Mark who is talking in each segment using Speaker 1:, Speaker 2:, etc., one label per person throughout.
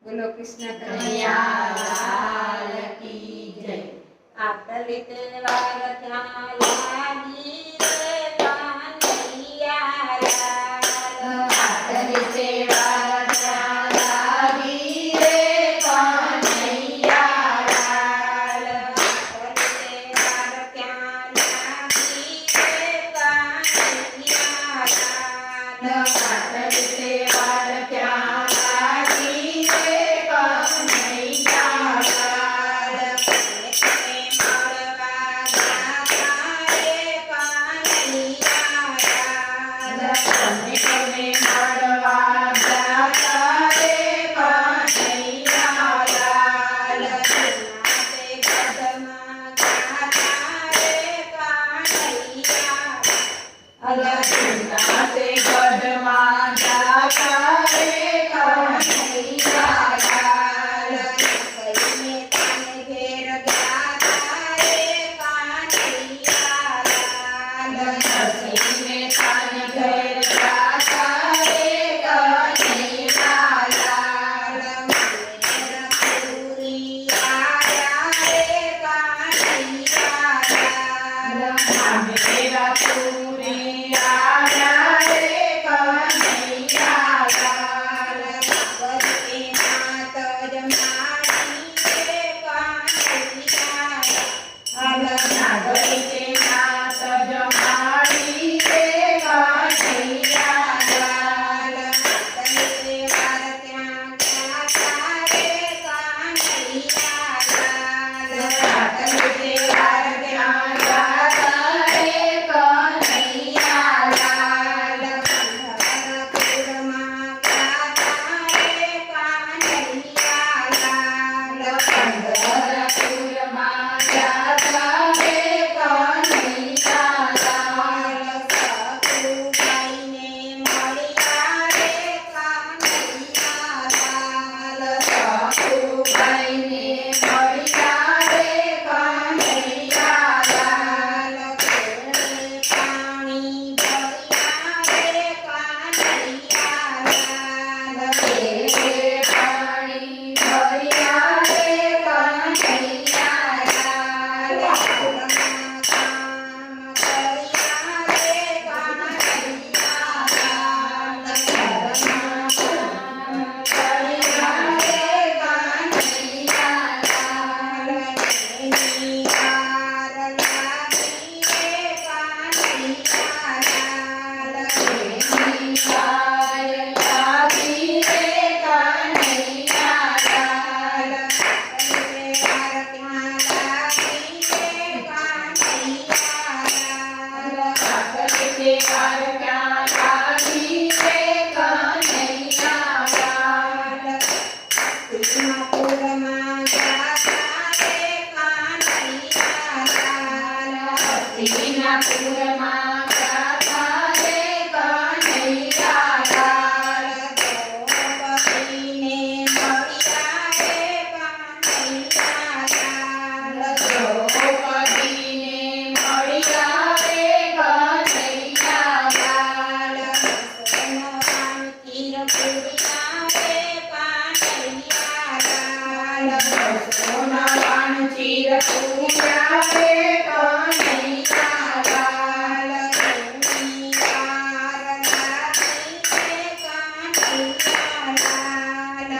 Speaker 1: બોલો કૃષ્ણ
Speaker 2: કનૈયા લાલ કી જય।
Speaker 1: આટલી તહેવાર ત્યાં લાગી રે કનૈયા લાલ।
Speaker 2: આટલી તહેવાર ત્યાં લાગી રે કનૈયા લાલ।
Speaker 1: આટલી તહેવાર ત્યાં લાગી રે કનૈયા લાલ।
Speaker 2: આટલી તહેવાર ત્યાં લાગી રે કનૈયા લાલ।
Speaker 1: તમને મળવા જાતા રે કનૈયા લાલ।
Speaker 2: તમને મળવા જાતા રે કનૈયા લાલ।
Speaker 1: નાતે ગઢમાં જાતા રે કનૈયા લાલ।
Speaker 2: કઈને તને ઘેર જાતા રે કનૈયા લાલ।
Speaker 1: નસીને તાને ઘેર જાતા રે કનૈયા લાલ।
Speaker 2: પૂરી આયા રે કનૈયા લાલ।
Speaker 1: મેરા પૂરી આયા રે કનૈયા લાલ।
Speaker 2: ભગવતી માત જમાડી રે કનૈયા લાલ।
Speaker 1: નાગરિકે નાત જમાડી રે કનૈયા લાલ।
Speaker 2: તને વાર ત્યાં જાતા રે કનૈયા લાલ।
Speaker 1: આટલી વાર ત્યાં જાતા રે કનૈયા લાલ।
Speaker 2: પંઢરપુરમાં જાતા રે કનૈયા લાલ।
Speaker 1: પંઢરપુરમાં જાતા રે કનૈયા લાલ।
Speaker 2: સખુબાઈને મળ્યા રે કનૈયા લાલ।
Speaker 1: સખુબાઈને મળ્યા રે કનૈયા લાલ।
Speaker 2: કેળે પાણી ભર્યા રે કનૈયા લાલ।
Speaker 1: કેળે પાણી ભર્યા રે કનૈયા લાલ।
Speaker 2: ઘરમાં કામ કર્યા રે કનૈયા લાલ।
Speaker 1: ઘરમાં કામ કર્યા રે કનૈયા લાલ।
Speaker 2: એની વાર લાગી રે કનૈયા લાલ।
Speaker 1: એની વાર લાગી રે કનૈયા લાલ।
Speaker 2: તને વાર ત્યાં લાગી રે કનૈયા લાલ।
Speaker 1: આટલી વાર ત્યાં લાગી રે કનૈયા લાલ।
Speaker 2: હસ્તિનાપુરમાં જાતા રે કનૈયા લાલ।
Speaker 1: હસ્તિનાપુરમાં જાતા રે કનૈયા લાલ।
Speaker 2: દ્રૌપદીને મળ્યા રે કનૈયા લાલ।
Speaker 1: દ્રૌપદીને મળ્યા રે કનૈયા લાલ।
Speaker 2: સોનવાન ચીરપુરિયા રે કનૈયા લાલ।
Speaker 1: સોનાવાન ચીર પૂર્યા રે કનૈયા લાલ।
Speaker 2: એની વાર લાગી રે કનૈયા લાલ।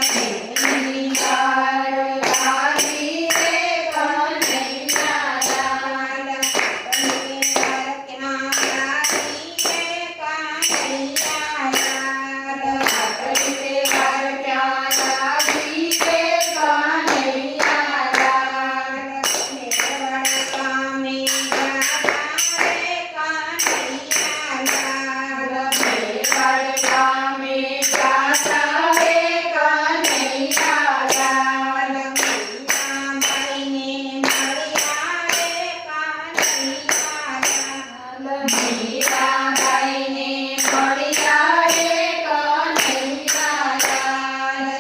Speaker 1: એની વાર લાગી રે કનૈયા લાલ।
Speaker 2: તને વાર ત્યાં લાગી રે કનૈયા લાલ।
Speaker 1: આટલી વાર ત્યાં લાગી રે કનૈયા લાલ।
Speaker 2: મેવાડ ગામે જાતા રે કનૈયા લાલ।
Speaker 1: મેવાડ ગામે જાતા રે કનૈયા લાલ।
Speaker 2: મીરાબાઈને મળ્યા રે કનૈયા લાલ।
Speaker 1: મીરાબાઈને મળ્યા રે કનૈયા લાલ।